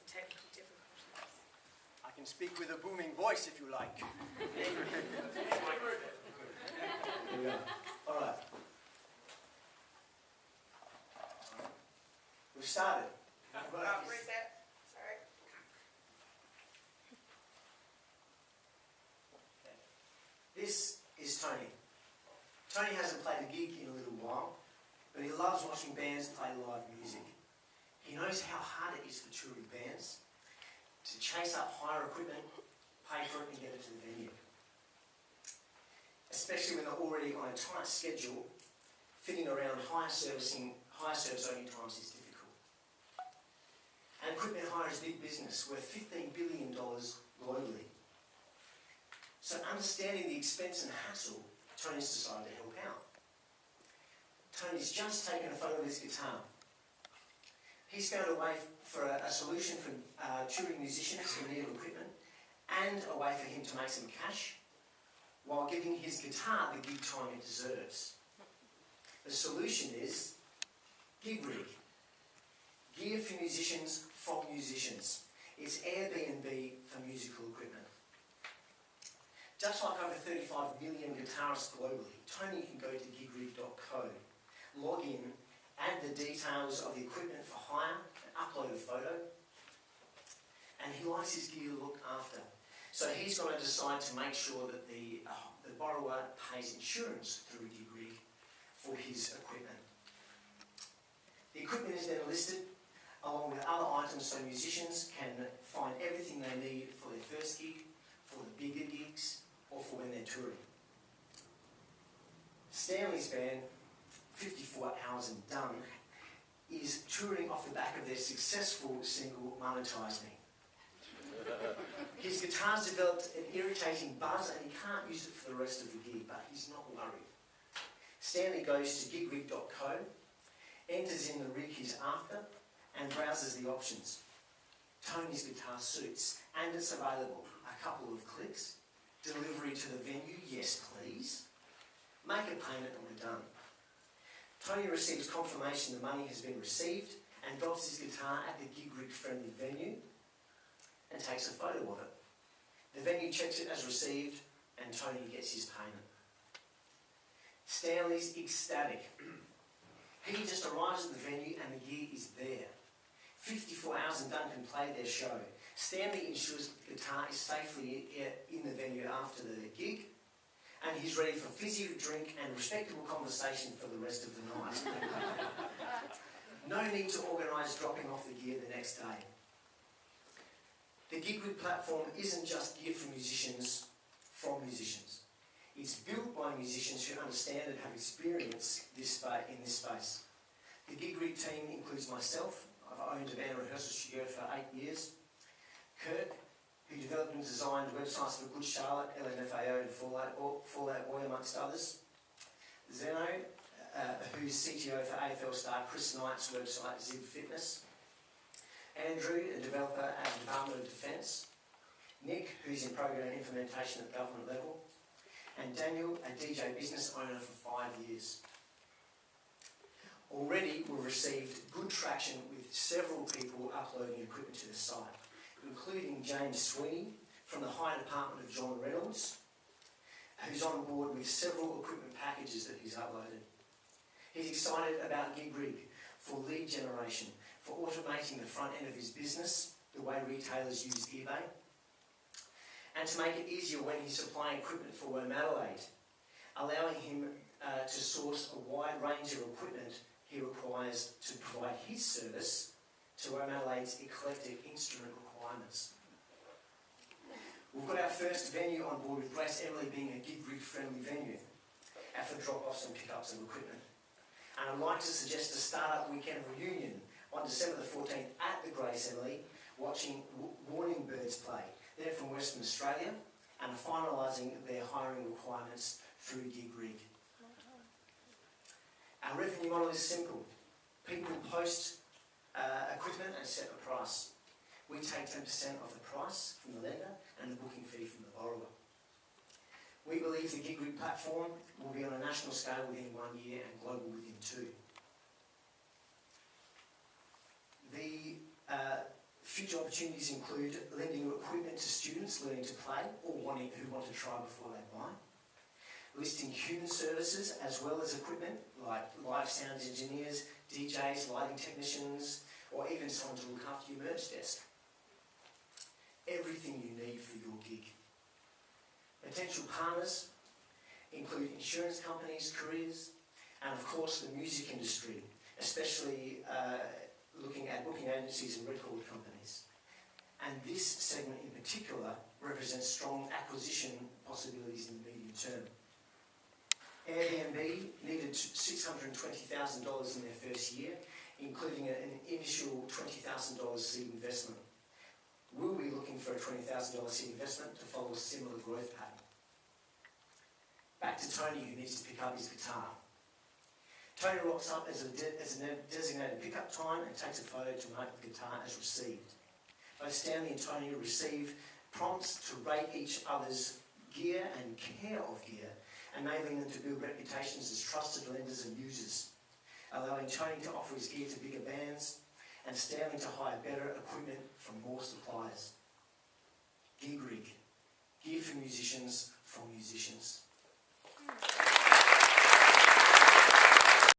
technical difficulties. I can speak with a booming voice if you like. There we go. All right. We've started. Reset. Sorry. This is Tony. Tony hasn't played a gig in a little while, but he loves watching bands play live music. He knows how hard it is for touring bands to chase up hire equipment, pay for it and get it to the venue. Especially when they're already on a tight schedule, fitting around hire service opening times is difficult. And equipment hire is big business, worth $15 billion globally. So understanding the expense and hassle, Tony's decided to help out. Tony's just taken a photo of his guitar. He's found a way for a solution for touring musicians who need equipment and a way for him to make some cash while giving his guitar the gig time it deserves. The solution is Gig Rig. Gear for musicians from musicians. It's Airbnb for musical equipment. Just like over 35 million guitarists globally, Tony can go to gigrig.co, log in, add the details of the equipment for hire, and upload a photo. And he likes his gear looked after. So he's going to decide to make sure that the borrower pays insurance through Gig Rig for his equipment. The equipment is then listed along with other items so musicians can find everything they need for their first gig, for the bigger gigs, or for when they're touring. Stanley's band, 54 Hours and Done, is touring off the back of their successful single Monetize Me. His guitar's developed an irritating buzz and he can't use it for the rest of the gig, but he's not worried. Stanley goes to gigrig.co, enters in the rig he's after, and browses the options. Tony's guitar suits, and it's available. A couple of clicks. Delivery to the venue, yes please. Make a payment and we're done. Tony receives confirmation the money has been received and drops his guitar at the Gig Rig friendly venue and takes a photo of it. The venue checks it as received and Tony gets his payment. Stanley's ecstatic. He just arrives at the venue and the gear is there. 54 Hours and Done can play their show. Stanley ensures the guitar is safely in the venue after the gig, and he's ready for fizzy drink and respectable conversation for the rest of the night. No need to organise dropping off the gear the next day. The Gig Rig platform isn't just gear for musicians from musicians. It's built by musicians who understand and have experience in this space. The Gig Rig team includes myself. I've owned a band rehearsal studio for 8 years. Kirk, who developed and designed websites for Good Charlotte, LMFAO and Fallout Boy, amongst others. Zeno, who's CTO for AFL star Chris Knight's website Zib Fitness. Andrew, a developer at the Department of Defence. Nick, who's in program implementation at government level. And Daniel, a DJ business owner for 5 years. Already we've received good traction with several people uploading equipment to the site, including James Sweeney from the Hire Department of John Reynolds, who's on board with several equipment packages that he's uploaded. He's excited about Gig Rig for lead generation, for automating the front end of his business, the way retailers use eBay, and to make it easier when he's supplying equipment for Womadelaide, allowing him to source a wide range of equipment he requires to provide his service to Womadelaide's eclectic instrument requirements. We've got our first venue on board with Grace Emily being a Gig Rig friendly venue for drop-offs and pick-ups of equipment. And I'd like to suggest a start-up weekend reunion on December the 14th at the Grace Emily, watching Warning Birds play. They're from Western Australia and are finalising their hiring requirements through Gig Rig. Our revenue model is simple. People post equipment and set a price. We take 10% of the price from the lender and the booking fee from the borrower. We believe the Gig Rig platform will be on a national scale within 1 year and global within 2. The Future opportunities include lending equipment to students learning to play or who want to try before they buy. Listing human services as well as equipment like live sound engineers, DJs, lighting technicians, or even someone to look after your merch desk. Everything you need for your gig. Potential partners include insurance companies, careers, and of course the music industry, especially looking at booking agencies and record companies. And this segment in particular represents strong acquisition possibilities in the medium term. Airbnb needed $620,000 in their first year, including an initial $20,000 seed investment. We'll be looking for a $20,000 seed investment to follow a similar growth pattern. Back to Tony, who needs to pick up his guitar. Tony rocks up as a designated pickup time and takes a photo to mark the guitar as received. Both Stanley and Tony receive prompts to rate each other's gear and care of gear, enabling them to build reputations as trusted lenders and users, allowing Tony to offer his gear to bigger bands and Stanley to hire better equipment from more suppliers. Gig Rig, gear for musicians from musicians.